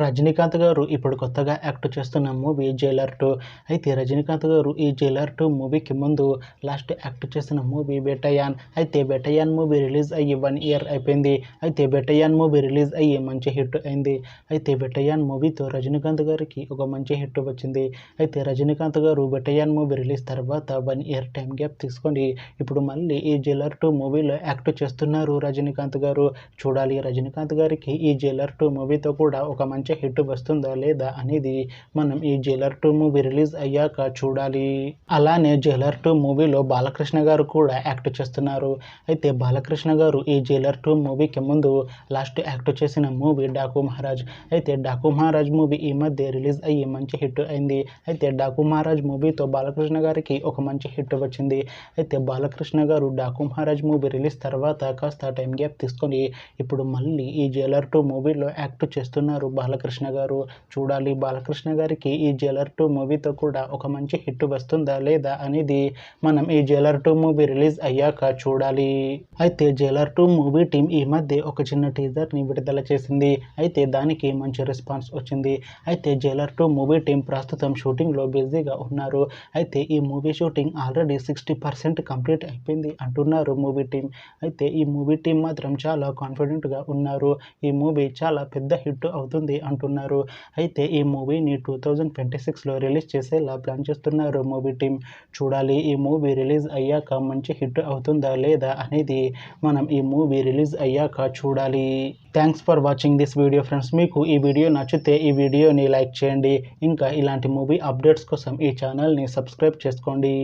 రజనీకాంత్ గారు ఇప్పుడు కొత్తగా యాక్ట్ చేస్తున్న మూవీ జైలర్ 2. అయితే రజనీకాంత్ గారు ఈ జైలర్ 2 మూవీకి ముందు లాస్ట్ యాక్ట్ చేసిన మూవీ బెటయాన్. అయితే బెటయాన్ మూవీ రిలీజ్ అయ్యి 1 ఇయర్ అయిపోయింది. అయితే బెటయాన్ మూవీ రిలీజ్ అయ్యి మంచి హిట్ అయింది. అయితే బెటయాన్ మూవీతో రజనీకాంత్ గారికి ఒక మంచి హిట్ వచ్చింది. అయితే రజనీకాంత్ గారు బెటయాన్ మూవీ రిలీజ్ తర్వాత 1 ఇయర్ టైం గ్యాప్ తీసుకొని ఇప్పుడు మళ్ళీ ఈ జైలర్ 2 మూవీలో యాక్ట్ చేస్తున్నారు రజనీకాంత్ గారు. చూడాలి రజనీకాంత్ గారికి ఈ జైలర్ 2 మూవీతో కూడా ఒక మంచి హిట్ వస్తుందా లేదా అనేది మనం ఈ జైలర్ 2 మూవీ రిలీజ్ అయ్యాక చూడాలి. అలానే జైలర్ 2 మూవీలో బాలకృష్ణ గారు కూడా యాక్ట్ చేస్తున్నారు. అయితే బాలకృష్ణ గారు ఈ జైలర్ 2 మూవీకి ముందు లాస్ట్ యాక్ట్ చేసిన మూవీ డాకు మహారాజ్. అయితే డాకు మహారాజ్ మూవీ ఈ మధ్య రిలీజ్ అయ్యి మంచి హిట్ అయింది. అయితే డాకు మహారాజ్ మూవీతో బాలకృష్ణ గారికి ఒక మంచి హిట్ వచ్చింది. అయితే బాలకృష్ణ గారు డాకు మహారాజ్ మూవీ రిలీజ్ తర్వాత కాస్త టైం గ్యాప్ తీసుకొని ఇప్పుడు మళ్ళీ ఈ జైలర్ 2 మూవీలో యాక్ట్ చేస్తున్నారు బాలకృష్ణ గారు. చూడాలి బాలకృష్ణ గారికి ఈ జైలర్ 2 మూవీతో కూడా ఒక మంచి హిట్ వస్తుందా లేదా అనేది మనం ఈ జైలర్ 2 మూవీ రిలీజ్ అయ్యాక చూడాలి. అయితే జైలర్ 2 మూవీ టీం ఈ మధ్య ఒక చిన్న టీజర్ని విడుదల చేసింది. అయితే దానికి మంచి రెస్పాన్స్ వచ్చింది. అయితే జైలర్ 2 మూవీ టీం ప్రస్తుతం షూటింగ్లో బిజీగా ఉన్నారు. అయితే ఈ మూవీ షూటింగ్ ఆల్రెడీ 60% కంప్లీట్ అయిపోయింది అంటున్నారు మూవీ టీం. అయితే ఈ మూవీ టీం మాత్రం చాలా కాన్ఫిడెంట్గా ఉన్నారు. ఈ మూవీ చాలా పెద్ద హిట్ అవుతుంది అంటున్నారు. అయితే ఈ మూవీని 2026లో రిలీజ్ చేసేలా ప్లాన్ చేస్తున్నారు మూవీ టీం. చూడాలి ఈ మూవీ రిలీజ్ అయ్యాక మంచి హిట్ అవుతుందా లేదా అనేది మనం ఈ మూవీ రిలీజ్ అయ్యాక చూడాలి. Thanks for watching this video friends. మీకు ఈ వీడియో నచ్చితే ఈ వీడియోని లైక్ చేయండి. ఇంకా ఇలాంటి మూవీ అప్డేట్స్ కోసం ఈ ఛానల్ని సబ్స్క్రైబ్ చేసుకోండి.